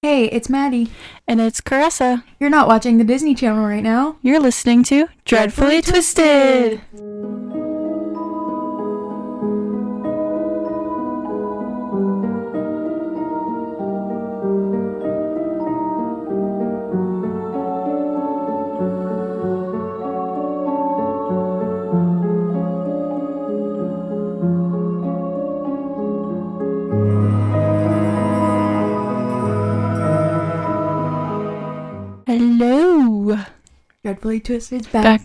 Hey, it's Maddie. And it's Caressa. You're not watching the Disney Channel right now. You're listening to Dreadfully Twisted. Hello. Dreadfully Twisted's Back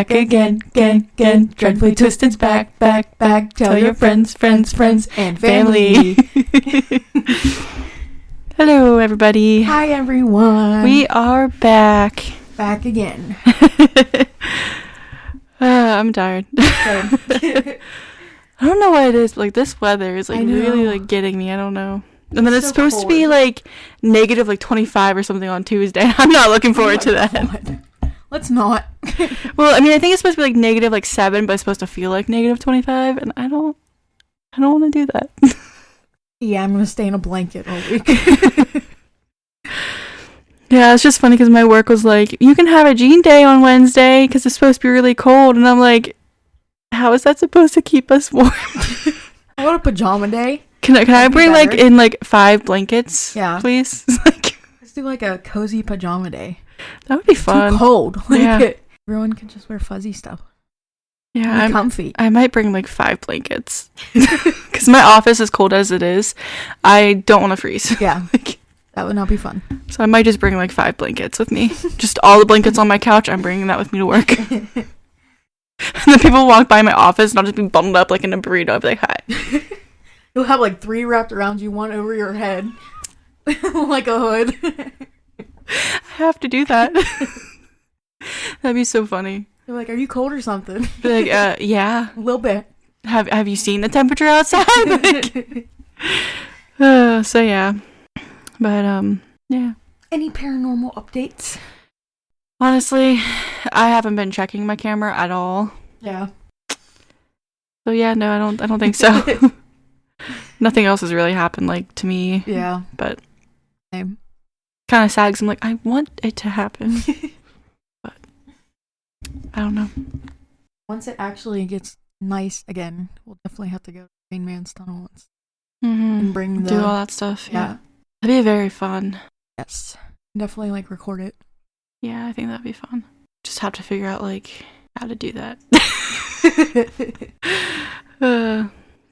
again. Dreadfully Twisted's back. Tell your friends, and family. Hello, everybody. Hi, everyone. We are back. Back again. I'm tired. I don't know what it is, but this weather is really getting me. I don't know. And then it's supposed to be negative 25 or something on Tuesday. I'm not looking forward to that. God. Let's not. Well, I mean, I think it's supposed to be negative 7, but it's supposed to feel like negative 25, and I don't want to do that. Yeah, I'm gonna stay in a blanket all week. Yeah, it's just funny because my work was like, you can have a jean day on Wednesday because it's supposed to be really cold, and I'm like, how is that supposed to keep us warm? I want a pajama day. Can I bring in 5 blankets? Yeah, please. Let's do a cozy pajama day. That would be fun. Too cold. Yeah. Everyone can just wear fuzzy stuff. Yeah, I'm comfy. I might bring 5 blankets because my office is cold as it is. I don't want to freeze. Yeah, that would not be fun. So I might just bring 5 blankets with me. Just all the blankets on my couch. I'm bringing that with me to work. And then people walk by my office and I'll just be bundled up in a burrito. I'll be like, hi. You'll have 3 wrapped around you, 1 over your head, like a hood. I have to do that. That'd be so funny. They're like, are you cold or something? Be like, yeah. A little bit. Have you seen the temperature outside? So yeah. But yeah. Any paranormal updates? Honestly, I haven't been checking my camera at all. Yeah. So yeah, no, I don't think so. Nothing else has really happened to me. Yeah. But same. Kind of sad because I'm I want it to happen. But I don't know. Once it actually gets nice again, we'll definitely have to go to Rain Man's Tunnel once. Mm-hmm. And do all that stuff. Yeah. That'd be very fun. Yes. Definitely record it. Yeah, I think that'd be fun. Just have to figure out how to do that.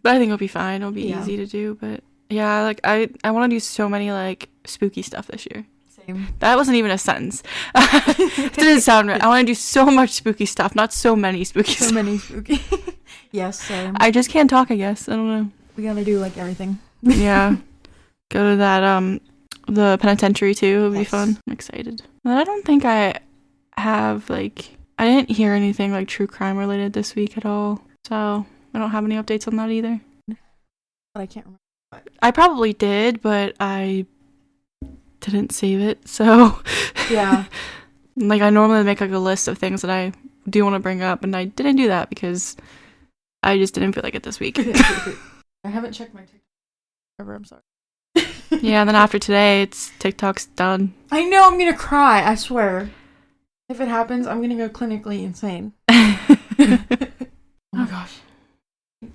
But I think it'll be fine. It'll be easy to do. But yeah, I want to do so many spooky stuff this year. Same. That wasn't even a sentence. It didn't sound right. I want to do so much spooky stuff, not so many spooky stuff. So many spooky. Yes, same. I just can't talk, I guess. I don't know. We gotta do everything. Yeah. Go to that the penitentiary too. It'll be fun. I'm excited. And I don't think I have I didn't hear anything true crime related this week at all. So I don't have any updates on that either. But I can't remember. I probably did, but I didn't save it. So yeah. I normally make a list of things that I do want to bring up, and I didn't do that because I just didn't feel like it this week. I haven't checked my TikTok ever. I'm sorry. Yeah, and then after today, TikTok's done. I know, I'm gonna cry, I swear. If it happens, I'm gonna go clinically insane. Oh my gosh.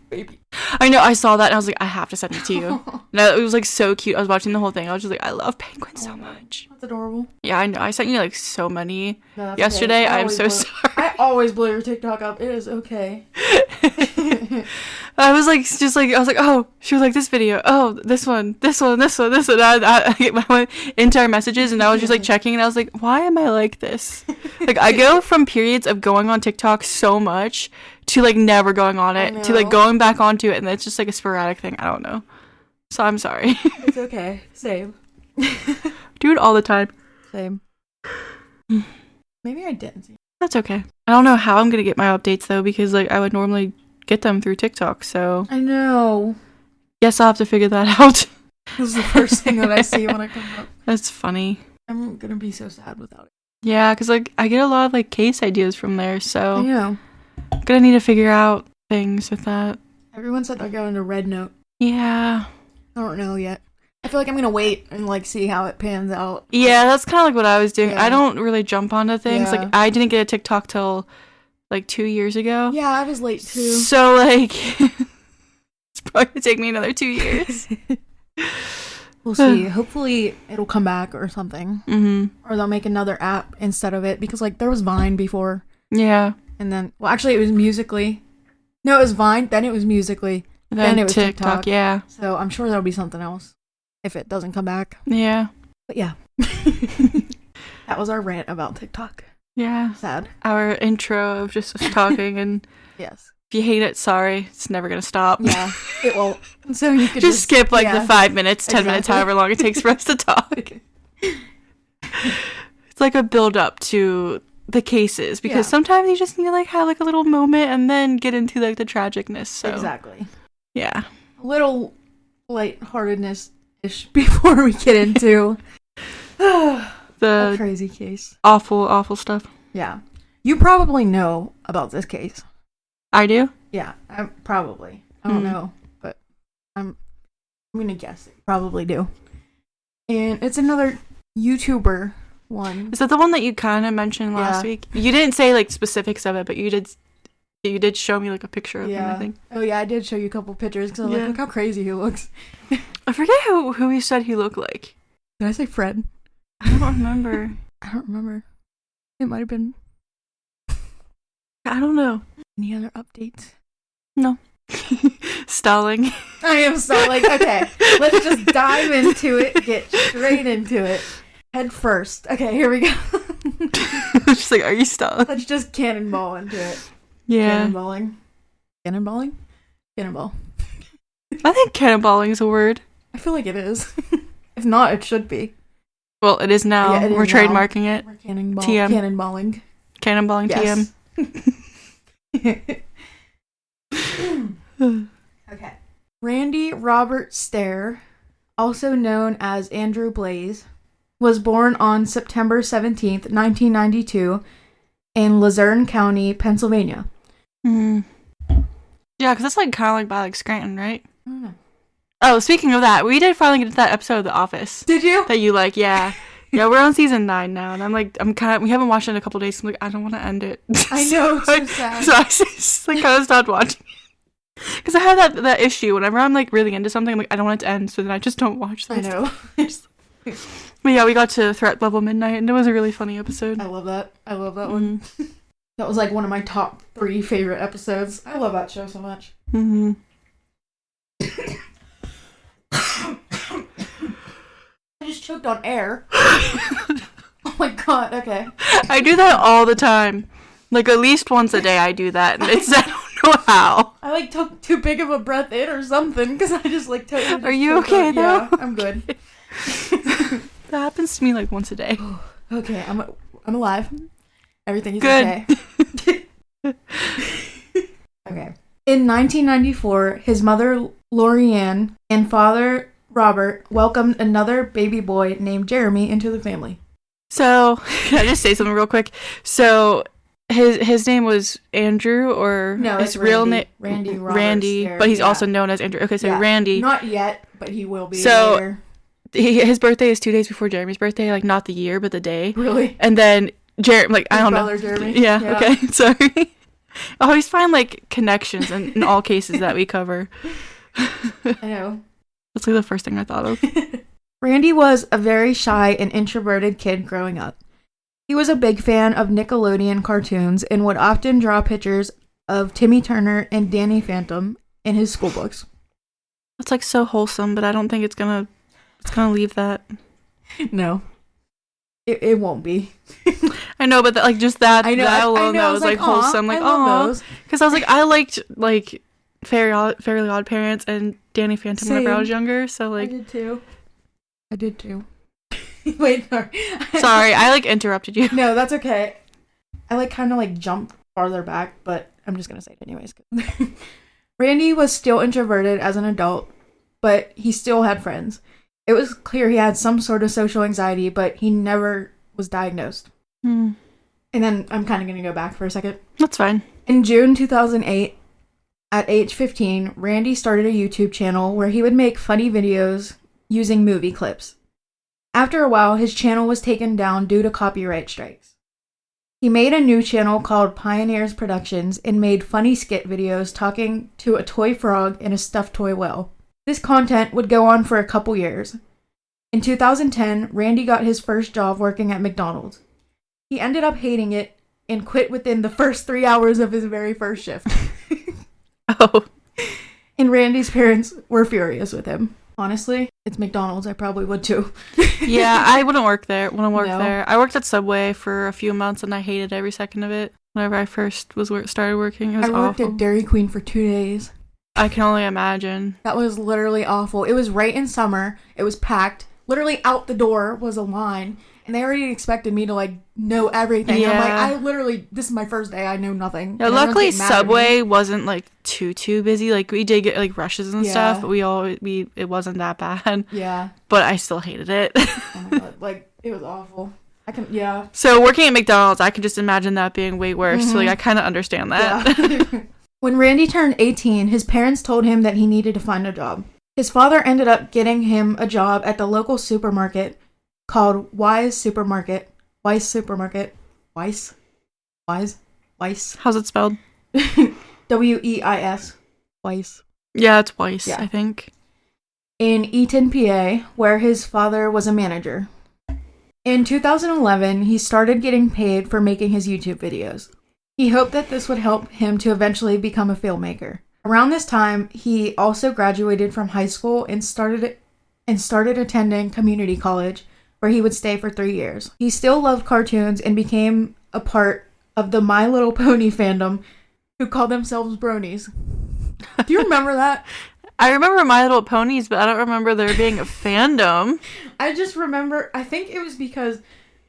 Baby. I know, I saw that and I was like, I have to send it to you. No, it was so cute. I was watching the whole thing. I was just I love penguins so much. That's adorable. Yeah, I know. I sent you so many yesterday. I'm so sorry. I always blow your TikTok up. It is okay. I was I was oh, she was this video. Oh, this one. I get my entire messages and I was just checking and I was why am I like this? I go from periods of going on TikTok so much to never going on it to going back onto it, and it's just a sporadic thing. I don't know. So I'm sorry. It's okay. Same. Do it all the time. Same. Maybe I didn't see. That's okay. I don't know how I'm gonna get my updates though, because I would normally get them through TikTok. So I know. Guess I'll have to figure that out. This is the first thing that I see when I come up. That's funny. I'm gonna be so sad without it. Yeah, because I get a lot of case ideas from there. So I know. I'm gonna need to figure out things with that. Everyone said they're going to Red Note. Yeah. I don't know yet. I feel like I'm gonna wait and like see how it pans out. Yeah, that's kind of like what I was doing. Yeah. I don't really jump onto things. Yeah. Like, I didn't get a TikTok till like 2 years ago. Yeah, I was late too. So like, it's probably gonna take me another 2 years. We'll see. Hopefully it'll come back or something. Mm-hmm. Or they'll make another app instead of it, because like there was Vine before. Yeah. And then, well, actually it was Musical.ly. No, it was Vine, then it was Musical.ly. Then it was TikTok. Yeah. So I'm sure there'll be something else if it doesn't come back. Yeah. But yeah. That was our rant about TikTok. Yeah. Sad. Our intro of just us talking, and Yes. if you hate it, sorry. It's never gonna stop. Yeah, it won't. So you could just skip like yeah. the 5 minutes, 10 minutes, Exactly. however long it takes for us to talk. It's like a build up to the cases, because Yeah. sometimes you just need to like have like a little moment and then get into like the tragicness. So Exactly. yeah. A little lightheartedness-ish before we get into a The crazy case. awful stuff. Yeah. You probably know about this case. I do? Yeah, I probably. I don't know, but I'm gonna guess it. Probably do. And it's another YouTuber one. Is that the one that you kind of mentioned last Yeah. week? You didn't say like specifics of it, but you did show me like a picture of him, I think. Oh yeah, I did show you a couple pictures because I was Yeah. like, look how crazy he looks. I forget who he said he looked like. Did I say Fred? I don't remember. I don't remember. It might have been. I don't know. Any other updates? No. Stalling. I am so like, okay, let's just dive into it, get straight into it. Head first. Okay, here we go. Just like, are you stalling? Let's just cannonball into it. Yeah. Cannonballing? Cannonball. I think cannonballing is a word. I feel like it is. If not, it should be. Well, it is now. Yeah, it is We're now. trademarking it. We're cannonball. TM. Cannonballing. Cannonballing Yes. TM. Okay. Randy Robert Stair, also known as Andrew Blaze, was born on September 17th, 1992, in Luzerne County, Pennsylvania. Yeah, because that's like kind of like by like Scranton, right? I don't know. Oh, speaking of that, we did finally get to that episode of The Office. Did you? That you like, yeah. Yeah, we're on season 9 now, and we haven't watched it in a couple days, so I'm like, I don't want to end it. I know, it's so sad. So I just like kind of stopped watching. Because I have that issue whenever I'm like really into something, I'm like, I don't want it to end, so then I just don't watch I this. know. But yeah, we got to Threat Level Midnight, and it was a really funny episode. I love that. I love that one. That was like one of my top 3 favorite episodes. I love that show so much. Mm-hmm. I just choked on air. Oh my god, okay. I do that all the time. Like at least once a day I do that, and I don't know how. I like took too big of a breath in or something because I just like totally just Are you choked okay on- though? Yeah, I'm good. That happens to me like once a day. Okay, I'm alive. Everything is Good. okay. Okay. In 1994, his mother Lorianne and father Robert welcomed another baby boy named Jeremy into the family. So, can I just say something real quick? So, his name was Andrew, or No, his it's real name Randy Robert Randy, Stair, but he's yeah. also known as Andrew. Okay, so Yeah. Randy. Not yet, but he will be So- later. His birthday is 2 days before Jeremy's birthday, like not the year, but the day. Really? And then like I His don't brother, know. Jeremy? Yeah, Yeah. okay. Sorry. I always find like connections in all cases that we cover. I know. That's like the first thing I thought of. Randy was a very shy and introverted kid growing up. He was a big fan of Nickelodeon cartoons and would often draw pictures of Timmy Turner and Danny Phantom in his school books. That's like so wholesome, but I don't think it's gonna leave that. No. It won't be. I know, but like just that I know. that alone I that was like "Aw, wholesome. Like I love oh, those." because I was like I liked like Fairly Odd Parents and Danny Phantom whenever I Same. was younger. So I like did too. Wait, sorry. sorry, I like interrupted you. No, that's okay. I like kind of like jumped farther back, but I'm just gonna say it anyways. Randy was still introverted as an adult, but he still had friends. It was clear he had some sort of social anxiety, but he never was diagnosed. And then I'm kind of gonna go back for a second. That's fine. In June 2008, at age 15, Randy started a YouTube channel where he would make funny videos using movie clips. After a while, his channel was taken down due to copyright strikes. He made a new channel called Pioneers Productions and made funny skit videos talking to a toy frog and a stuffed toy whale. This content would go on for a couple years. In 2010, Randy got his first job working at McDonald's. He ended up hating it and quit within the first 3 hours of his very first shift. Oh. And Randy's parents were furious with him. Honestly, it's McDonald's. I probably would too. Yeah, I wouldn't work there. No. There. I worked at Subway for a few months, and I hated every second of it. Whenever I first started working, it was awful. I worked at Dairy Queen for 2 days. I can only imagine. That was literally awful. It was right in summer. It was packed. Literally out the door was a line. And they already expected me to, like, know everything. Yeah. I'm like, this is my first day. I know nothing. Yeah, luckily, Subway wasn't, like, too busy. Like, we did get, like, rushes and stuff, but it wasn't that bad. Yeah. But I still hated it. Oh my God. Like, it was awful. Yeah. So, working at McDonald's, I can just imagine that being way worse. Mm-hmm. So, like, I kind of understand that. Yeah. When Randy turned 18, his parents told him that he needed to find a job. His father ended up getting him a job at the local supermarket called Weis Supermarket. How's it spelled? Weis. Weis. Yeah, it's Weiss, yeah. I think. In Eaton, PA, where his father was a manager. In 2011, he started getting paid for making his YouTube videos. He hoped that this would help him to eventually become a filmmaker. Around this time, he also graduated from high school and started attending community college, where he would stay for 3 years. He still loved cartoons and became a part of the My Little Pony fandom, who called themselves bronies. Do you remember that? I remember My Little Ponies, but I don't remember there being a fandom. I just remember, I think it was because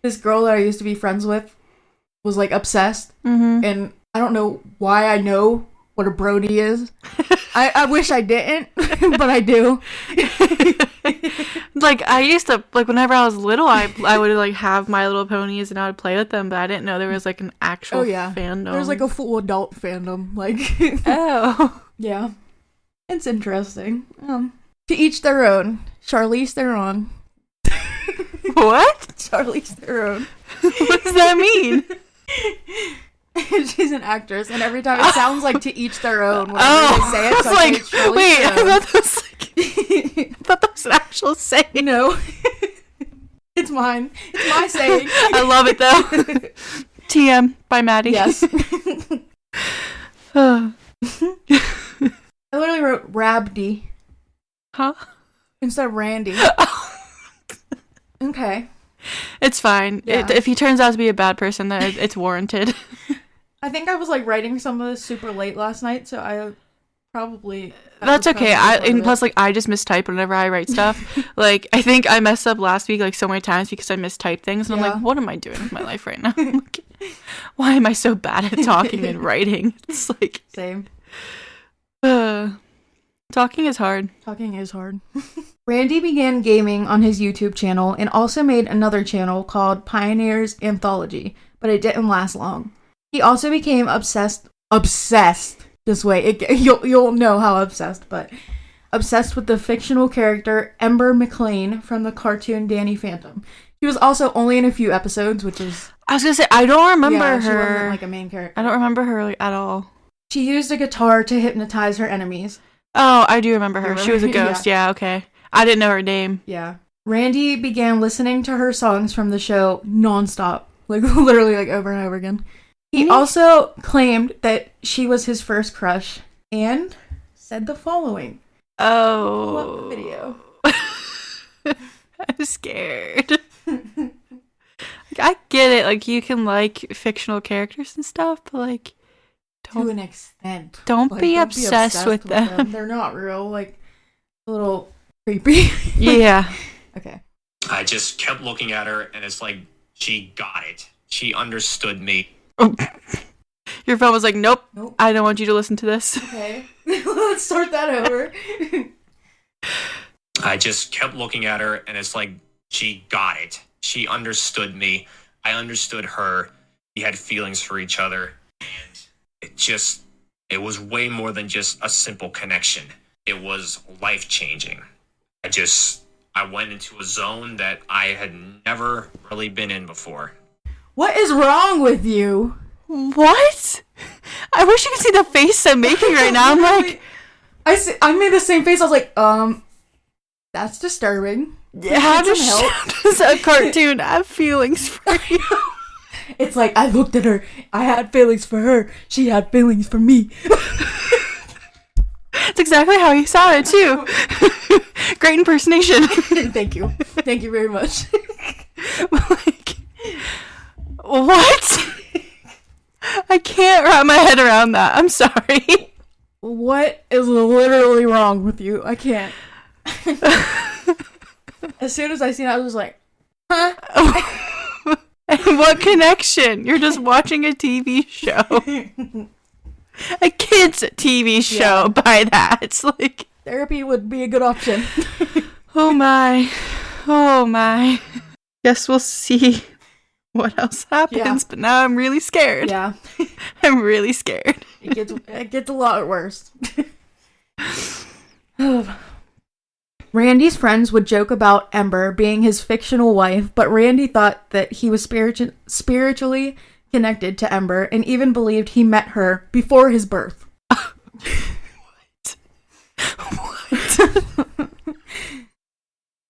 this girl that I used to be friends with was, like, obsessed. Mm-hmm. And I don't know why I know what a brony is. I wish I didn't, but I do. Like, I used to, like, whenever I was little, I would, like, have My Little Ponies and I would play with them, but I didn't know there was, like, an actual fandom. There's, like, a full adult fandom, like. Oh. Yeah. It's interesting. To each their own. Charlize Theron. What? Charlize Theron. What does that mean? She's an actress, and every time it sounds like to each their own whenever they say it. So I was like, wait, I thought that was an actual saying. No. It's mine. It's my saying. I love it, though. TM by Maddie. Yes. I literally wrote Rabdi. Huh? Instead of Randy. Okay. It's fine. Yeah. If he turns out to be a bad person, then it's warranted. I think I was, like, writing some of this super late last night, so I probably... That's okay. And plus, like, I just mistype whenever I write stuff. Like, I think I messed up last week, like, so many times because I mistyped things. And I'm like, what am I doing with my life right now? Like, why am I so bad at talking and writing? It's like... Same. Talking is hard. Talking is hard. Randy began gaming on his YouTube channel and also made another channel called Pioneers Anthology, but it didn't last long. He also became obsessed. Just wait, you'll know how obsessed, but obsessed with the fictional character Ember McLean from the cartoon Danny Phantom. She was also only in a few episodes, which is... I was gonna say, I don't remember her. She wasn't, like, a main character. I don't remember her, like, at all. She used a guitar to hypnotize her enemies. Oh, I do remember her. She was a ghost. Yeah, okay. I didn't know her name. Yeah. Randy began listening to her songs from the show nonstop. Like, literally, like, over and over again. He also claimed that she was his first crush and said the following. Oh. Pull up the video. I'm scared. Like, I get it. Like, you can like fictional characters and stuff, but, like, to an extent. Don't be obsessed with them. They're not real. Like, a little creepy. Yeah. Okay. I just kept looking at her, and it's like, she got it. She understood me. Oh. Your phone was like, nope, I don't want you to listen to this. Okay. Let's start that over. I just kept looking at her, and it's like, she got it. She understood me. I understood her. We had feelings for each other. And it was way more than just a simple connection. It was life-changing. I went into a zone that I had never really been in before. What is wrong with you? What? I wish you could see the face I'm making right now. I'm like, I made the same face. I was like, that's disturbing. how does a cartoon have feelings for you? It's like, I looked at her. I had feelings for her. She had feelings for me. It's exactly how you saw it too. Great impersonation. Thank you. Thank you very much. Like, what? I can't wrap my head around that. I'm sorry. What is literally wrong with you? I can't. As soon as I seen it, I was like, huh? And what connection? You're just watching a TV show. A kid's TV show by that. It's like... Therapy would be a good option. Oh my. Oh my. Guess we'll see what else happens, but now I'm really scared. Yeah. I'm really scared. It gets a lot worse. Randy's friends would joke about Ember being his fictional wife, but Randy thought that he was spiritually connected to Ember and even believed he met her before his birth. What?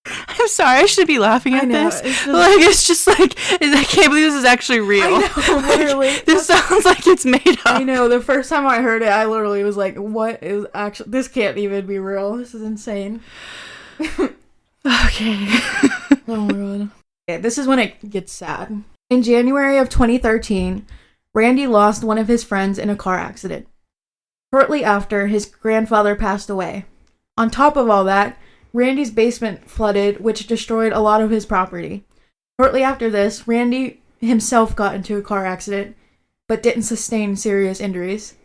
I'm sorry, I should be laughing at this. It's just like, I can't believe this is actually real. I know, literally. This sounds like it's made up. I know, the first time I heard it, I literally was like, what is actually, this can't even be real. This is insane. Okay. Oh my god. Yeah, this is when it gets sad. In January of 2013, Randy lost one of his friends in a car accident. Shortly after, his grandfather passed away. On top of all that, Randy's basement flooded, which destroyed a lot of his property. Shortly after this, Randy himself got into a car accident, but didn't sustain serious injuries.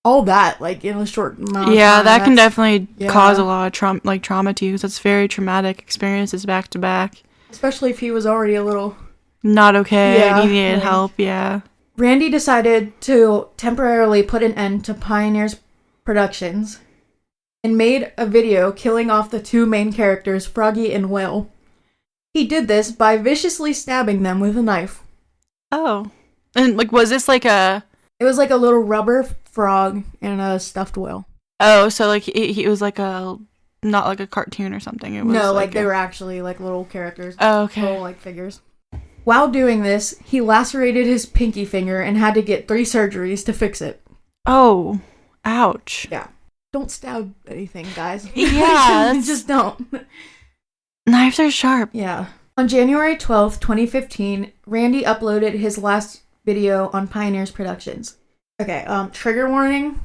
All that, like, in a short amount of time. Yeah, that can definitely cause a lot of trauma to you, because it's very traumatic experiences back to back. Especially if he was already a little... not okay, yeah, and he needed help, yeah. Randy decided to temporarily put an end to Pioneer's productions and made a video killing off the two main characters, Froggy and Will. He did this by viciously stabbing them with a knife. Oh. And, like, was this like a... It was like a little rubber frog and a stuffed Will. Oh, so, like, he was like a... not like a cartoon or something. It was no, like they were actually, like, little characters. Oh, okay. Little, like, figures. While doing this, he lacerated his pinky finger and had to get 3 surgeries to fix it. Oh. Ouch. Yeah. Don't stab anything, guys. Yeah. Just don't. Knives are sharp. Yeah. On January 12th, 2015, Randy uploaded his last video on Pioneers Productions. Okay, trigger warning.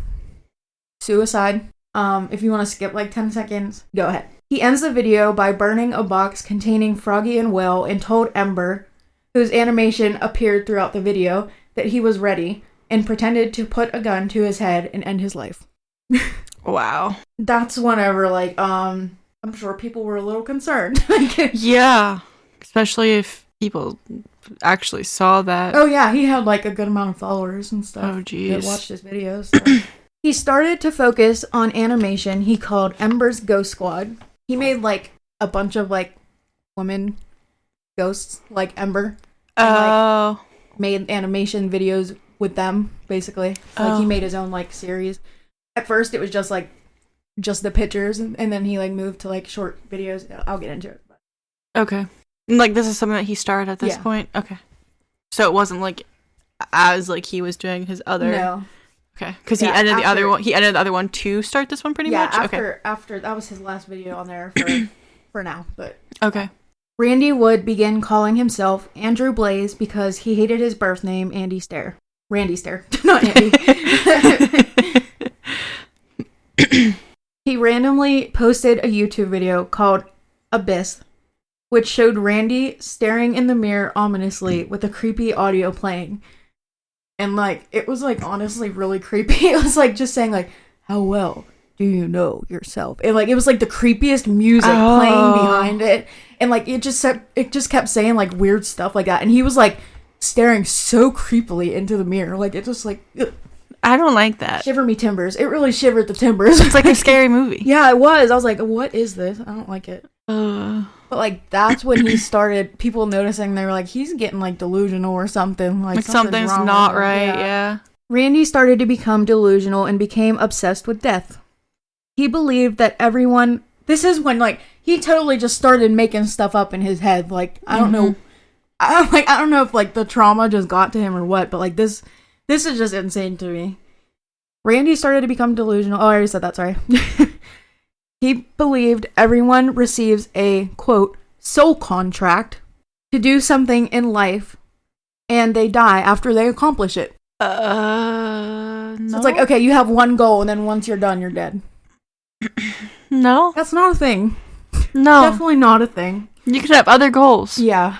Suicide. If you want to skip like 10 seconds, go ahead. He ends the video by burning a box containing Froggy and Will and told Ember, whose animation appeared throughout the video, that he was ready and pretended to put a gun to his head and end his life. Wow. That's whenever, like, I'm sure people were a little concerned. Yeah. Especially if people actually saw that. Oh, yeah, he had, like, a good amount of followers and stuff. Oh, jeez. That watched his videos. So. He started to focus on animation he called Ember's Ghost Squad. He made, like, a bunch of, like, women ghosts, like Ember. And, like, made animation videos with them, basically. Like, he made his own, like, series. At first, it was just, like, just the pictures, and then he, like, moved to, like, short videos. I'll get into it. Okay. Like, this is something that he started at this point? Okay. So it wasn't, like, as, like, he was doing his other... No. Okay. Because he edited the other one. He edited the other one to start this one, pretty much? After that was his last video on there for now, but... Okay. Randy would begin calling himself Andrew Blaze because he hated his birth name, Andy Stair. Randy Stair, not Andy. He randomly posted a YouTube video called Abyss, which showed Randy staring in the mirror ominously with a creepy audio playing. And, like, it was, like, honestly really creepy. It was, like, just saying, like, how well do you know yourself? And, like, it was, like, the creepiest music playing behind it. And, like, it just kept saying, like, weird stuff like that. And he was, like, staring so creepily into the mirror. Like, it just, like... Ugh. I don't like that. Shiver me timbers. It really shivered the timbers. It's like a scary movie. Yeah, it was. I was like, what is this? I don't like it. But, like, that's when he started, people noticing, they were like, he's getting, like, delusional or something. Like something's wrong not with him. right, yeah. Randy started to become delusional and became obsessed with death. He believed that everyone... This is when, like, he totally just started making stuff up in his head. Like, I don't know... I don't know if, like, the trauma just got to him or what, but, like, this is just insane to me. Randy started to become delusional. Oh, I already said that, sorry. He believed everyone receives a, quote, soul contract to do something in life, and they die after they accomplish it. No. So it's like, okay, you have one goal, and then once you're done, you're dead. No. That's not a thing. No. Definitely not a thing. You could have other goals. Yeah.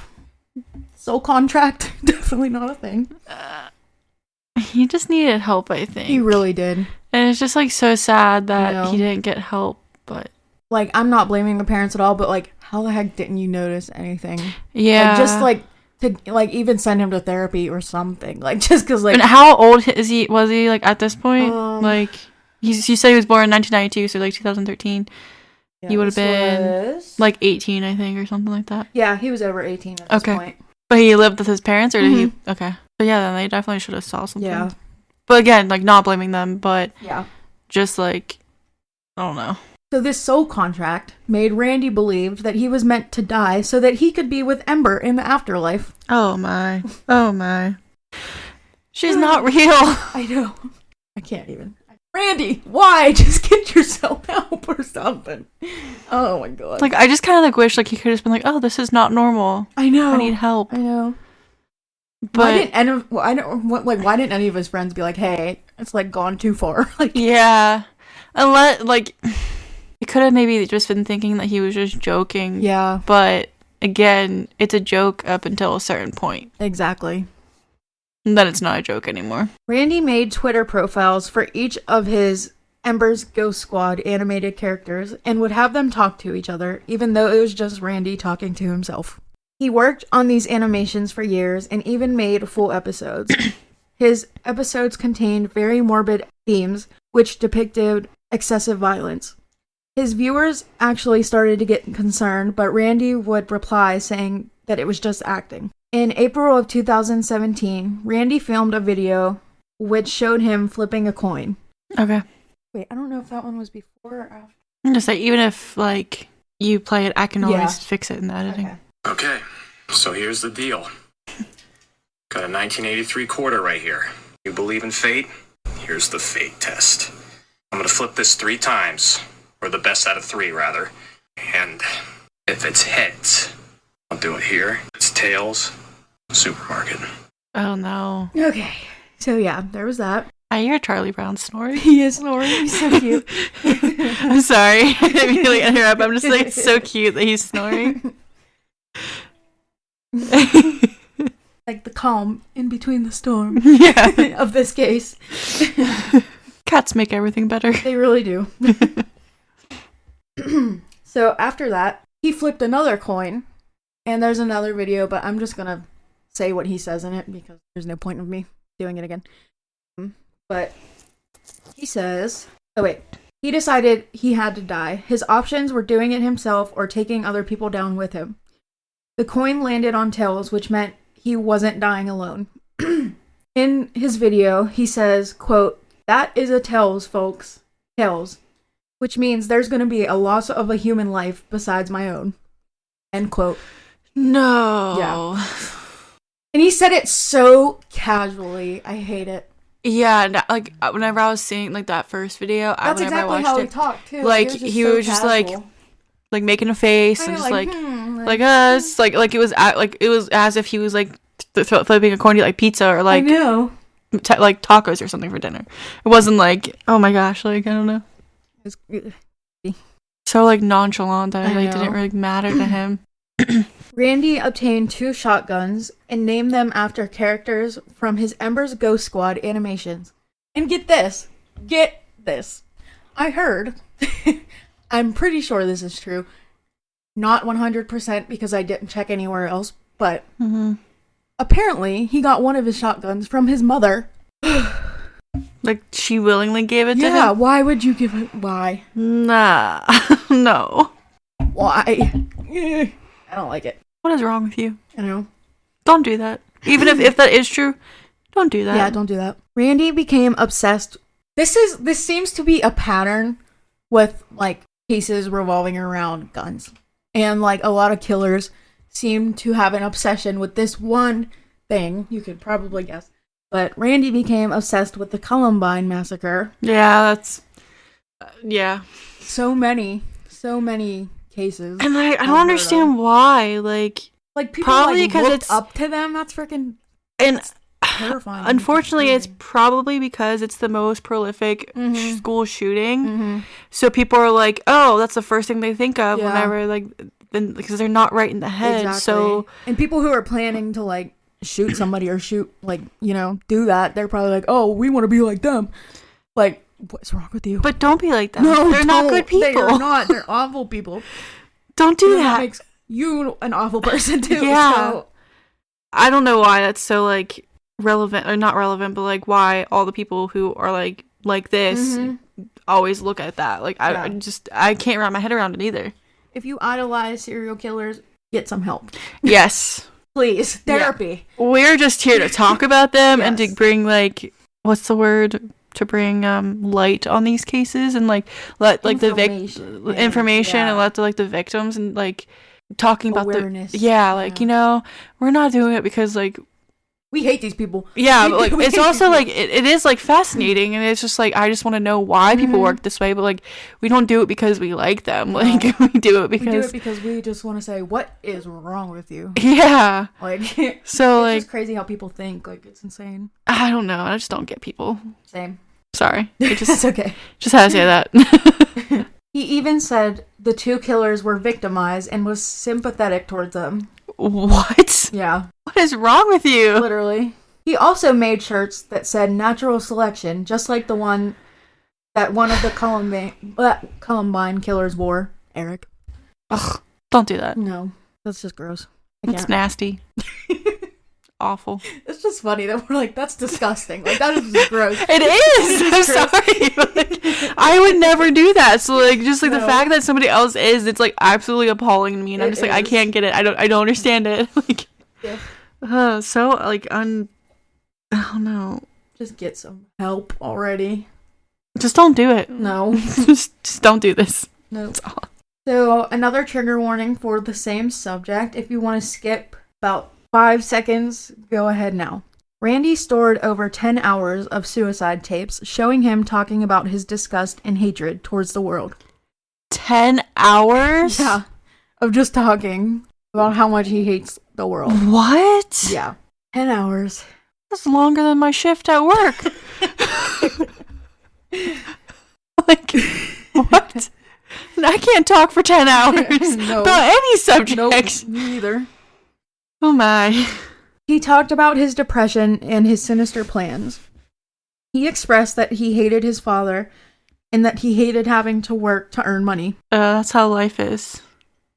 Soul contract, definitely not a thing. He just needed help, I think. He really did. And it's just, like, so sad that he didn't get help, but... Like, I'm not blaming the parents at all, but, like, how the heck didn't you notice anything? Yeah. Like, just, like, to, like, even send him to therapy or something. Like, just because, like... And how old was he, like, at this point? Like, you said he was born in 1992, so, like, 2013. Yeah, he would have been, like, 18, I think, or something like that. Yeah, he was over 18 at this point. But he lived with his parents, or did he... Okay. But yeah, then they definitely should have saw something. Yeah. But again, like, not blaming them, but... Yeah. Just, like... I don't know. So this soul contract made Randy believe that he was meant to die so that he could be with Ember in the afterlife. Oh my. Oh my. She's not real. I know. I can't even. Randy, why? Just get yourself help or something. Oh my god. Like, I just kind of, like, wish, like, he could have just been like, oh, this is not normal. I know. I need help. I know. But why didn't any of his friends be like, hey, it's, like, gone too far? Like, yeah. Unless, like, he could have maybe just been thinking that he was just joking. Yeah. But, again, it's a joke up until a certain point. Exactly. And then it's not a joke anymore. Randy made Twitter profiles for each of his Ember's Ghost Squad animated characters and would have them talk to each other, even though it was just Randy talking to himself. He worked on these animations for years and even made full episodes. His episodes contained very morbid themes, which depicted excessive violence. His viewers actually started to get concerned, but Randy would reply saying that it was just acting. In April of 2017, Randy filmed a video which showed him flipping a coin. Okay. Wait, I don't know if that one was before or after. I'm just like, even if, like, you play it, I can always fix it in the editing. Okay, so here's the deal. Got a 1983 quarter right here. You believe in fate? Here's the fate test. I'm gonna flip this 3 times, or the best out of 3, rather. And if it's heads, I'll do it here. If it's tails, supermarket. Oh, no. Okay, so yeah, there was that. I hear Charlie Brown snoring. He is snoring. He's so cute. I'm sorry. I didn't mean to, like, interrupt. I'm just, like, it's so cute that he's snoring. Like the calm in between the storm. Yeah. Of this case. Cats make everything better. They really do. So after that, he flipped another coin. And there's another video, but I'm just gonna say what he says in it because there's no point of me doing it again. But he says, he decided he had to die. His options were doing it himself or taking other people down with him. The coin landed on tails, which meant he wasn't dying alone. In his video, he says, quote, "That is a tails, folks. Tails. Which means there's going to be a loss of a human life besides my own." End quote. No. Yeah. And he said it so casually. I hate it. Yeah, like, whenever I was seeing, like, that first video, That's whenever exactly I watched how it, he talked, too. like, he was just, like, making a face, and just, like us, like, it was as if he was, like, flipping a coin to, like, pizza, or, like, I know. Like, tacos or something for dinner. It wasn't, like, oh my gosh, like, I don't know. So, like, nonchalant that it, like, didn't really matter to him. Randy obtained 2 shotguns and named them after characters from his Ember's Ghost Squad animations. And get this. I heard, I'm pretty sure this is true, not 100% because I didn't check anywhere else, but apparently he got one of his shotguns from his mother. Like, she willingly gave it to him? Yeah, why would you give it? Why? Nah. No. Why? I don't like it. What is wrong with you? I know. Don't do that. Even if that is true, don't do that. Yeah, don't do that. Randy became obsessed. This seems to be a pattern with like cases revolving around guns. And like a lot of killers seem to have an obsession with this one thing. You could probably guess. But Randy became obsessed with the Columbine massacre. Yeah, that's yeah. So many cases. And I don't understand why. Like people probably like, because looked it's up to them. That's freaking and terrifying. Unfortunately, it's probably because it's the most prolific school shooting. So people are like, "Oh, that's the first thing they think of whenever like then because they're not right in the head." Exactly. So and people who are planning to like shoot somebody or shoot like do that, they're probably like, "Oh, we want to be like them." Like, what's wrong with you? But don't be like them. No, they're not good people. They're not. They're awful people. Don't do that. that. Makes you an awful person too. Yeah. So. I don't know why that's so like relevant or not relevant, but like why all the people who are like this always look at that. Like I can't wrap my head around it either. If you idolize serial killers, get some help. Yes. Please. Therapy. Yeah. We're just here to talk about them Yes. and to bring like what's the word? To bring light on these cases and like let like information. the information and let the, like the victims and like talking awareness. About like we're not doing it because like we hate these people. Yeah, but like it's also like it is like fascinating and it's just like I just want to know why people work this way, but like we don't do it because we like them. Like we do it because we just want to say what is wrong with you. Yeah. Like so it's like just crazy how people think. Like it's insane. I don't know. I just don't get people. Same. Sorry. That's okay. Just had to say that. He even said the two killers were victimized and was sympathetic towards them. What? Yeah. What is wrong with you? Literally. He also made shirts that said natural selection, just like the one that one of the Columbine killers wore. Eric. Ugh, don't do that. No. That's just gross. It's nasty. Awful. It's just funny that we're like, that's disgusting. Like, that is just gross. It is! I'm sorry. Like, I would never do that. So, like, just, like, the fact that somebody else is, it's, like, absolutely appalling to me. And I'm just, like, I can't get it. I don't understand it. Like, so, like, I don't know. Just get some help already. Just don't do it. No. just don't do this. No. That's all. So, another trigger warning for the same subject. If you want to skip about 5 seconds, go ahead now. Randy stored over 10 hours of suicide tapes showing him talking about his disgust and hatred towards the world. 10 hours? Yeah. Of just talking about how much he hates the world. What? Yeah. 10 hours. That's longer than my shift at work. Like, what? I can't talk for 10 hours No. about any subject. Nope, me either. Oh my. He talked about his depression and his sinister plans. He expressed that he hated his father and that he hated having to work to earn money. That's how life is.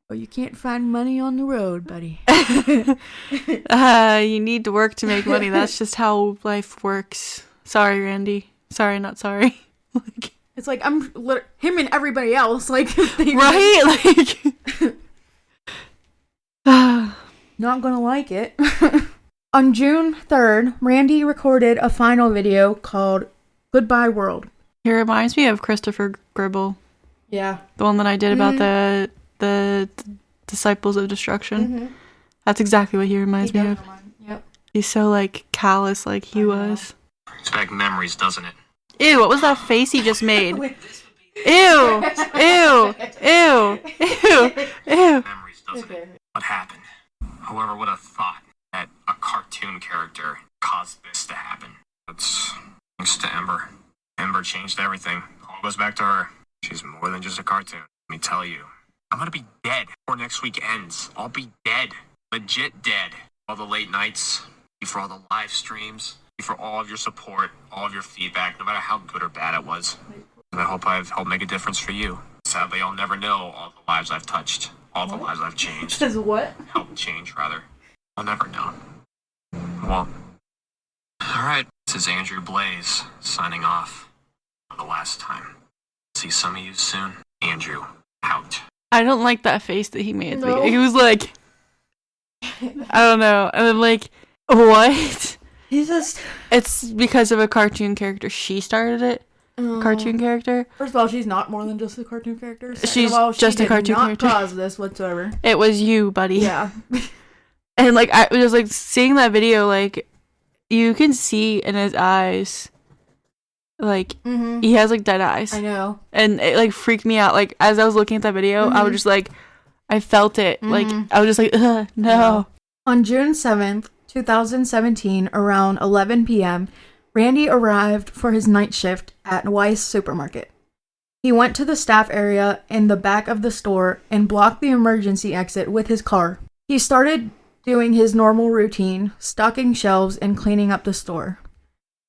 Well, you can't find money on the road, buddy. You need to work to make money. That's just how life works. Sorry, Randy. Sorry, not sorry. Like, it's like him and everybody else. Like, right? Like, not gonna like it. On June 3rd, Randy recorded a final video called Goodbye World. He reminds me of Christopher Gribble. Yeah. The one that I did about the Disciples of Destruction. That's exactly what he reminds me of. Yep. He's so, like, callous like he was. Brings back memories, doesn't it? Ew, what was that face he just made? Ew! Ew! Ew! Ew! Ew! Memories, doesn't it? What happened? Whoever would have thought that a cartoon character caused this to happen? That's thanks to Ember. Ember changed everything. All goes back to her. She's more than just a cartoon. Let me tell you. I'm gonna be dead before next week ends. I'll be dead. Legit dead. All the late nights. For all the live streams. For all of your support. All of your feedback. No matter how good or bad it was. And I hope I've helped make a difference for you. Sadly, I'll never know all the lives I've touched. All the lives I've changed. Says what? Helped change, rather. I'll never know. Well, alright. This is Andrew Blaze, signing off. For the last time. See some of you soon. Andrew, out. I don't like that face that he made. No. He was like, I don't know. And I'm like, what? He's just... It's because of a cartoon character. She started it. Cartoon character. First of all, she's not more than just a cartoon character. Second She's of all, just a cartoon character. She did not cause this whatsoever. It was you, buddy. Yeah. And like I was like seeing that video, like you can see in his eyes, like he has like dead eyes. I know. And it like freaked me out. Like as I was looking at that video, I was just like, I felt it. Like I was just like, ugh, no. On June 7th, 2017, around 11 p.m., Randy arrived for his night shift at Weiss Supermarket. He went to the staff area in the back of the store and blocked the emergency exit with his car. He started doing his normal routine, stocking shelves and cleaning up the store.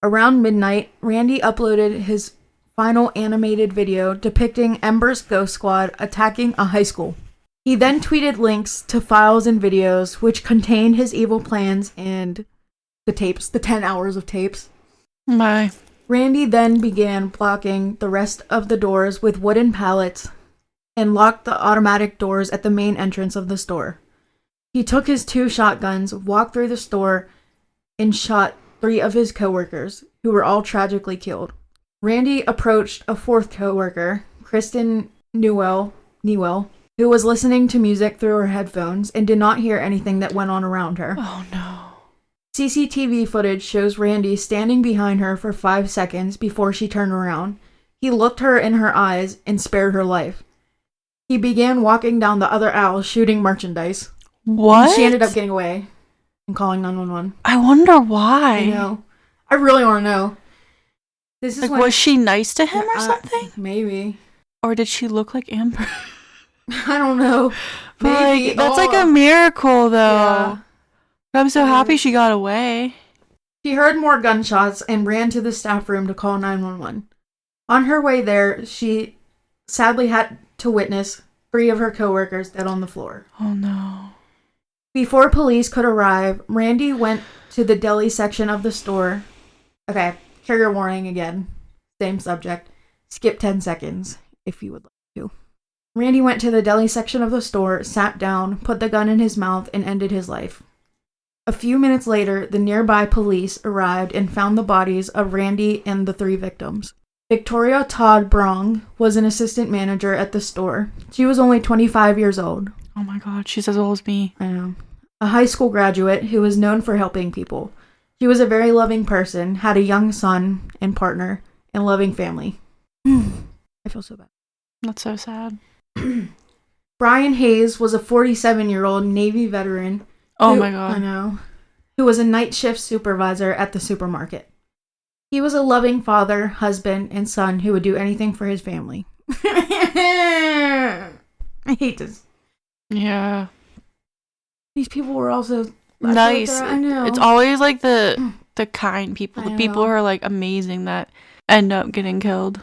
Around midnight, Randy uploaded his final animated video depicting Ember's Ghost Squad attacking a high school. He then tweeted links to files and videos which contained his evil plans and the tapes, the 10 hours of tapes. Bye. Randy then began blocking the rest of the doors with wooden pallets and locked the automatic doors at the main entrance of the store. He took his 2 shotguns, walked through the store, and shot 3 of his coworkers, who were all tragically killed. Randy approached a 4th coworker, Kristen Newell, who was listening to music through her headphones and did not hear anything that went on around her. Oh no. CCTV footage shows Randy standing behind her for 5 seconds before she turned around. He looked her in her eyes and spared her life. He began walking down the other aisle shooting merchandise. What? And she ended up getting away and calling 911. I wonder why. I know. I really want to know. This is like, when... was she nice to him or something? Maybe. Or did she look like Amber? I don't know. Maybe. Like, that's like a miracle, though. Yeah. I'm so happy she got away. She heard more gunshots and ran to the staff room to call 911. On her way there, she sadly had to witness 3 of her coworkers dead on the floor. Oh no. Before police could arrive, Randy went to the deli section of the store. Okay, trigger warning again. Same subject. Skip 10 seconds if you would like to. Randy went to the deli section of the store, sat down, put the gun in his mouth, and ended his life. A few minutes later, the nearby police arrived and found the bodies of Randy and the 3 victims. Victoria Todd Brong was an assistant manager at the store. She was only 25 years old. Oh my god, she's as old as me. I know. A high school graduate who was known for helping people. She was a very loving person, had a young son and partner, and loving family. I feel so bad. That's so sad. Brian Hayes was a 47-year-old Navy veteran. Oh my god. I know. Who was a night shift supervisor at the supermarket. He was a loving father, husband, and son who would do anything for his family. I hate this. Yeah. These people were also nice. I know. It's always like the kind people, the people who are like amazing that end up getting killed.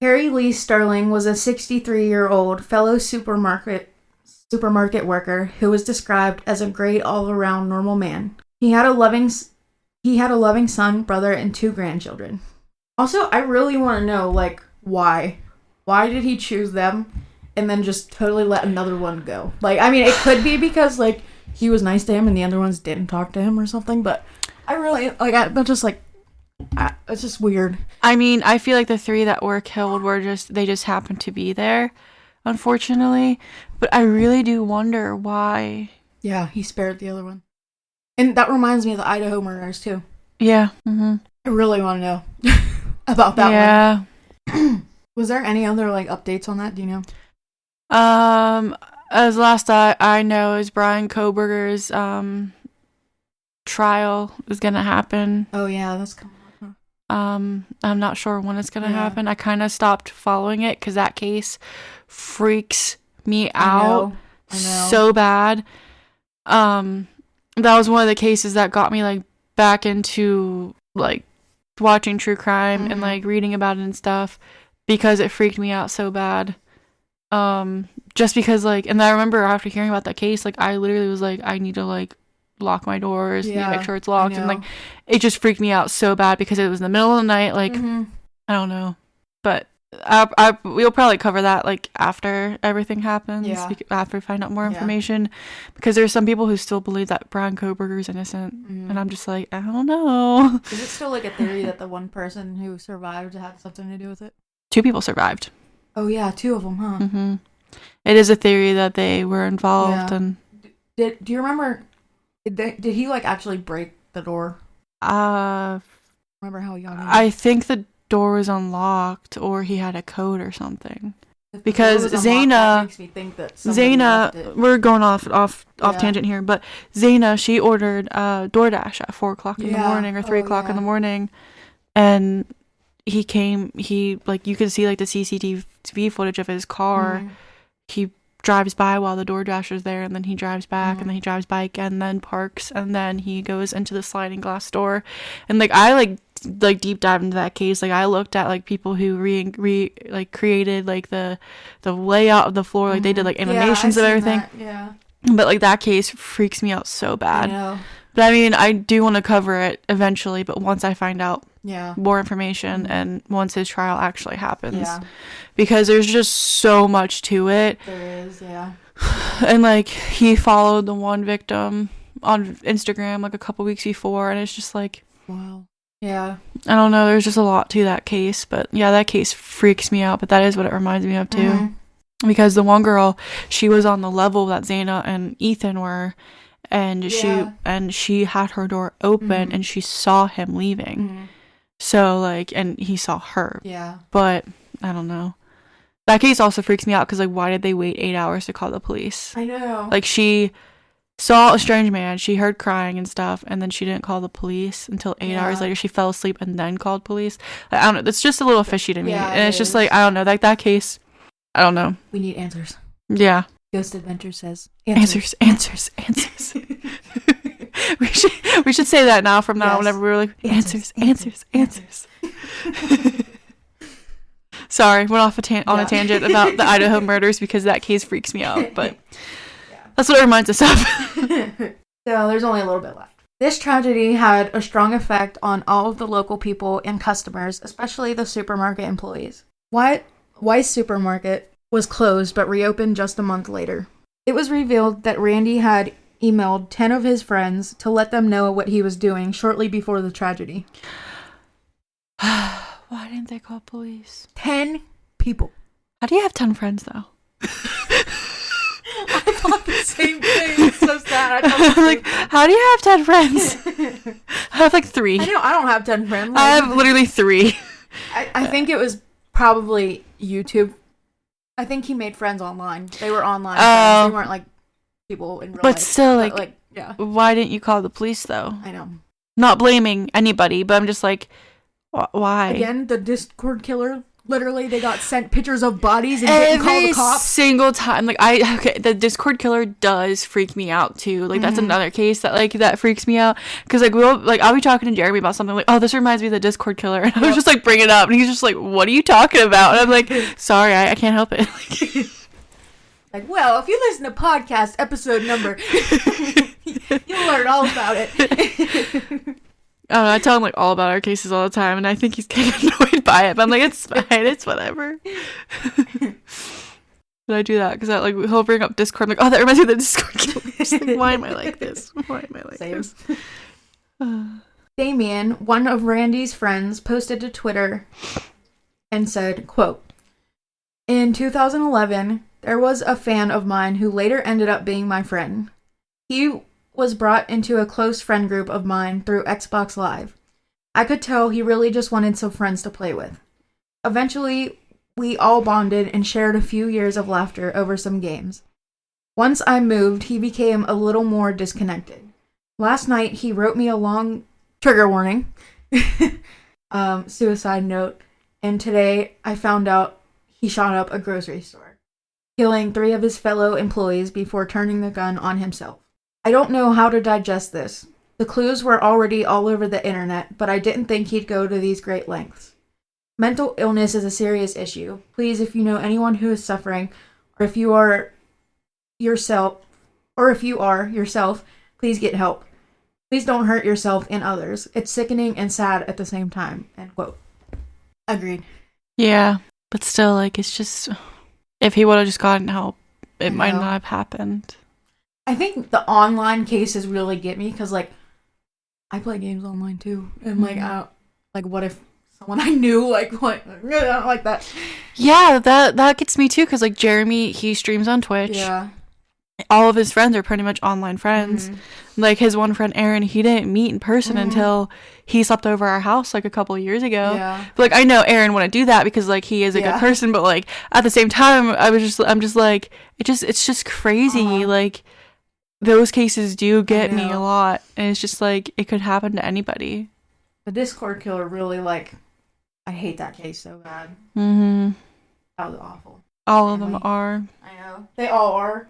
Harry Lee Sterling was a 63-year-old fellow supermarket worker who was described as a great all-around normal man. He had a loving son, brother, and 2 grandchildren. Also, I really want to know, like, why? Why did he choose them and then just totally let another one go? Like, I mean, it could be because, like, he was nice to him and the other ones didn't talk to him or something, but I really, like, it's just weird. I mean, I feel like the 3 that were killed they just happened to be there, unfortunately. But I really do wonder why. Yeah, he spared the other one. And that reminds me of the Idaho murders, too. Yeah. Mm-hmm. I really want to know about that one. Was there any other, like, updates on that? Do you know? As last I know is Brian Koberger's, trial is gonna happen. Oh, yeah, that's coming up, huh? I'm not sure when it's gonna happen. I kind of stopped following it because that case freaks me out I know. so bad. That was one of the cases that got me like back into like watching true crime and like reading about it and stuff because it freaked me out so bad. Just because like, and I remember after hearing about that case, like I literally was like, I need to like lock my doors, make sure it's locked, and like it just freaked me out so bad because it was in the middle of the night. Like I don't know, but we'll probably cover that like after everything happens. Yeah. After we find out more Yeah. information, because there's some people who still believe that Brian Koberger's innocent, and I'm just like, I don't know. Is it still like a theory that the one person who survived had something to do with it? 2 people survived. Oh yeah, 2 of them, huh? Mm-hmm. It is a theory that they were involved, Yeah. and Do you remember? Did he like actually break the door? Remember how young? I think the door was unlocked, or he had a code or something. If the Because door was unlocked, that makes me think that somebody left it. we're going off Yeah. tangent here, but Zaina, she ordered DoorDash at 4:00 in the Yeah. morning or 3:00 in yeah. the morning, and he like, you can see like the CCTV footage of his car. Mhm. He drives by while the DoorDash is there, and then he drives back, and then he drives by again, and then parks, and then he goes into the sliding glass door. And like, I like deep dive into that case. Like, I looked at like people who like created like the layout of the floor, like they did like animations yeah, of I've seen everything. that, Yeah, But like, that case freaks me out so I bad. know. But I mean, I do want to cover it eventually, but once I find out Yeah, more information and once his trial actually happens, yeah, because there's just so much to it. there is. Yeah, And like, he followed the one victim on Instagram like a couple weeks before, and it's just like, wow. Yeah, I don't know, there's just a lot to that case. But yeah, that case freaks me out, but that is what it reminds me of too. Mhm. Because the one girl, she was on the level that Zaina and Ethan were, and Yeah. she had her door open, and she saw him leaving. Mhm. So like, and he saw her. Yeah, But I don't know, that case also freaks me out, because like, why did they wait 8 hours to call the police? I know. Like, she saw a strange man, she heard crying and stuff, and then she didn't call the police until 8 hours Yeah. later. She fell asleep and then called police. Like, I don't know, that's just a little fishy to me. Yeah, And it it's just is. like, I don't know, like, that case, I don't know. We need answers. Yeah. Ghost Adventure says Answers. we should say that now, from now on, Yes. whenever we're like, answers. Sorry, went off on a tangent about the Idaho murders, because that case freaks me out, but that's what it reminds us of. So there's only a little bit left. This tragedy had a strong effect on all of the local people and customers, especially the supermarket employees. Weiss Supermarket was closed but reopened just a month later. It was revealed that Randy had emailed 10 of his friends to let them know what he was doing shortly before the tragedy. Why didn't they call police? 10 people. How do you have 10 friends, though? I thought the same thing. It's so sad. I thought Like, how do you have 10 friends? I have like 3. I know, I don't have 10 friends. I have literally 3. I think it was probably YouTube. I think he made friends online. They were online friends. They weren't like people in real life. But still, like, yeah. why didn't you call the police, though? I know. Not blaming anybody, but I'm just like, why? Again, the Discord killer. Literally, they got sent pictures of bodies and didn't call the cops. Single time. Like, the Discord killer does freak me out too. Like, that's another case that freaks me out, because like, I'll be talking to Jeremy about something, like, oh, this reminds me of the Discord killer, and I was just like, bring it up, and he's just like, what are you talking about? And I'm like, sorry, I can't help it. Like, well, if you listen to podcast episode number, you'll learn all about it. I don't know, I tell him like all about our cases all the time, and I think he's kind of annoyed by it, but I'm like, it's fine, it's whatever. But I do that because like, he'll bring up Discord. I'm like, oh, that reminds me of the Discord killer. Just like, why am I like this? Same. Damien, one of Randy's friends, posted to Twitter and said, quote, "In 2011, there was a fan of mine who later ended up being my friend. He was brought into a close friend group of mine through Xbox Live. I could tell he really just wanted some friends to play with. Eventually, we all bonded and shared a few years of laughter over some games. Once I moved, he became a little more disconnected. Last night, he wrote me a long trigger warning, suicide note, and today I found out he shot up a grocery store, killing 3 of his fellow employees before turning the gun on himself. I don't know how to digest this. The clues were already all over the internet, but I didn't think he'd go to these great lengths. Mental illness is a serious issue. Please, if you know anyone who is suffering, or if you are yourself, please get help. Please don't hurt yourself and others. It's sickening and sad at the same time." End quote. Agreed. Yeah. But still, like, it's just, if he would have just gotten help, it I might know. not have happened. I think the online cases really get me because, like, I play games online too, and like, what if someone I knew, like, what, like that? Yeah, that gets me too, because, like, Jeremy, he streams on Twitch. Yeah. All of his friends are pretty much online friends. Mm-hmm. Like, his one friend, Aaron, he didn't meet in person Mhm. until he slept over our house, like, a couple of years ago. Yeah. But, like, I know Aaron wouldn't do that because, like, he is a Yeah. good person, but, like, at the same time, I'm just like, it's just crazy. Uh-huh. Like, those cases do get me a know. lot, and it's just like, it could happen to anybody. The Discord killer really, like, I hate that case so bad. Mm-hmm. That was awful. All of them Really? are. I know. They all are.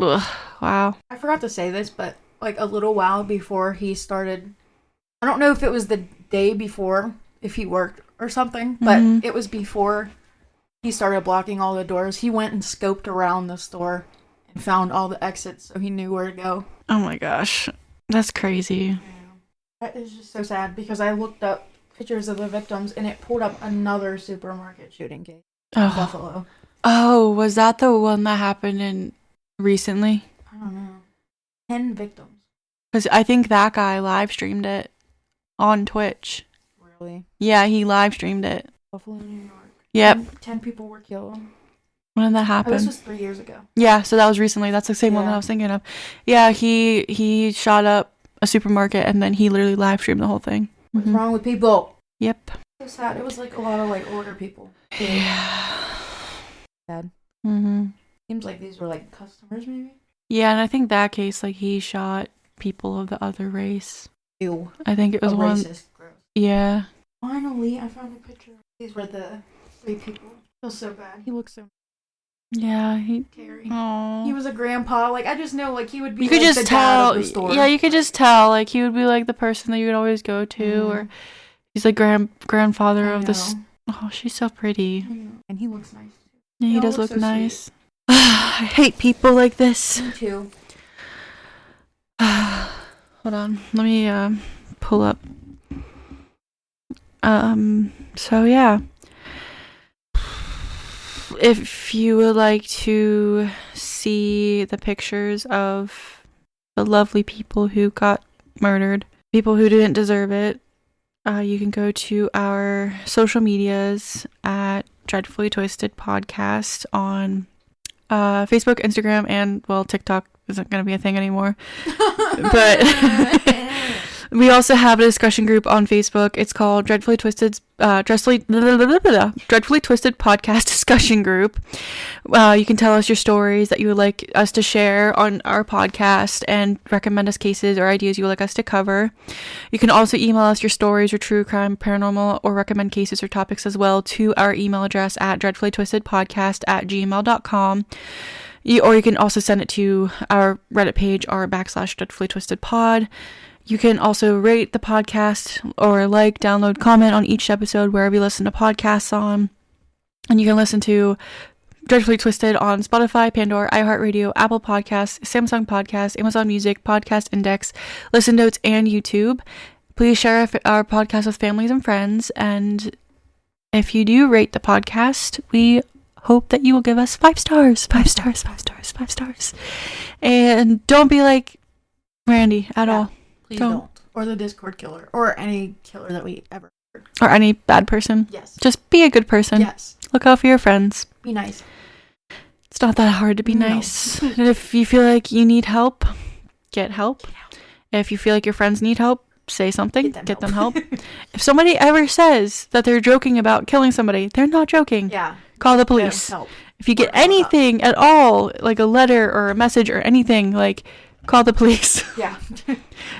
Ugh, wow. I forgot to say this, but, like, a little while before he started, I don't know if it was the day before, if he worked or something, but Mhm. it was before he started blocking all the doors. He went and scoped around the store and found all the exits so he knew where to go. Oh my gosh. That's crazy. That is just so sad because I looked up pictures of the victims and it pulled up another supermarket shooting case in Oh. Buffalo. Oh, was that the one that happened in recently? I don't know. 10 victims. Because I think that guy live streamed it on Twitch. Really? Yeah, he live streamed it. Buffalo, New York. Yep. 10 people were killed. When did that Oh, happen? this was 3 years ago. Yeah, so that was recently. That's the same one that I Yeah. was thinking of. Yeah, he shot up a supermarket and then he literally live streamed the whole thing. What's Mhm. wrong with people? Yep. So sad. It was like a lot of like older people. Yeah. Sad. Mm-hmm. Seems like these were like customers, maybe. Yeah, and I think that case, like, he shot people of the other race. Ew. I think it was A one. racist. Gross. Yeah. Finally, I found a picture. These were the 3 people. Feels so bad. He looks so Yeah. He. scary. Aww. He was a grandpa. Like I just know, like he would be. You could like, just the dad tell. of the store. Yeah, you could just tell. Like, he would be like the person that you would always go to, Mhm. or he's like grandfather I of this. know. Oh, she's so pretty. I know. And he looks nice. Yeah, he They all does look look so nice. I hate people like this. Me too. Hold on. Let me pull up. So yeah. If you would like to see the pictures of the lovely people who got murdered, people who didn't deserve it, you can go to our social medias at Dreadfully Twisted Podcast on Facebook, Instagram, and, well, TikTok isn't going to be a thing anymore. But we also have a discussion group on Facebook. It's called Dreadfully Twisted Podcast Discussion Group. You can tell us your stories that you would like us to share on our podcast and recommend us cases or ideas you would like us to cover. You can also email us your stories or true crime, paranormal, or recommend cases or topics as well to our email address at dreadfullytwistedpodcast@gmail.com. Or you can also send it to our Reddit page, our /dreadfullytwistedpod. You can also rate the podcast or like, download, comment on each episode wherever you listen to podcasts on. And you can listen to Dreadfully Twisted on Spotify, Pandora, iHeartRadio, Apple Podcasts, Samsung Podcasts, Amazon Music, Podcast Index, Listen Notes, and YouTube. Please share our podcast with families and friends. And if you do rate the podcast, we hope that you will give us 5 stars. 5 stars, 5 stars, 5 stars. And don't be like Randy at all. Please don't. Or the Discord killer. Or any killer that we ever heard. Or any bad person. Yes. Just be a good person. Yes. Look out for your friends. Be nice. It's not that hard to be No. nice. And if you feel like you need help, get help. If you feel like your friends need help, say something. Get them help. If somebody ever says that they're joking about killing somebody, they're not joking. Yeah. Call the Get 'em police. help. If you get Or call the cops. anything at all, like a letter or a message or anything, like, call the police. Yeah.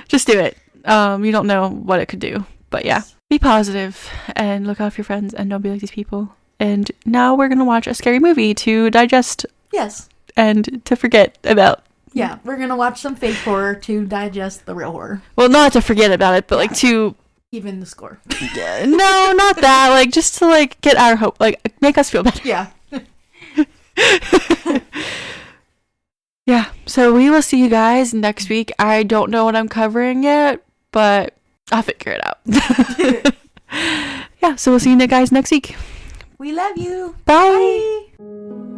Just do it. You don't know what it could do. But yeah, be positive and look out for your friends and don't be like these people. And now we're going to watch a scary movie to digest Yes. and to forget about. Yeah. We're going to watch some fake horror to digest the real horror. Well, not to forget about it, but like to... Even the score. No, not that. Like, just to like get our hope. Like, make us feel better. Yeah. Yeah, so we will see you guys next week. I don't know what I'm covering yet, but I'll figure it out. Yeah, so we'll see you guys next week. We love you. Bye. Bye.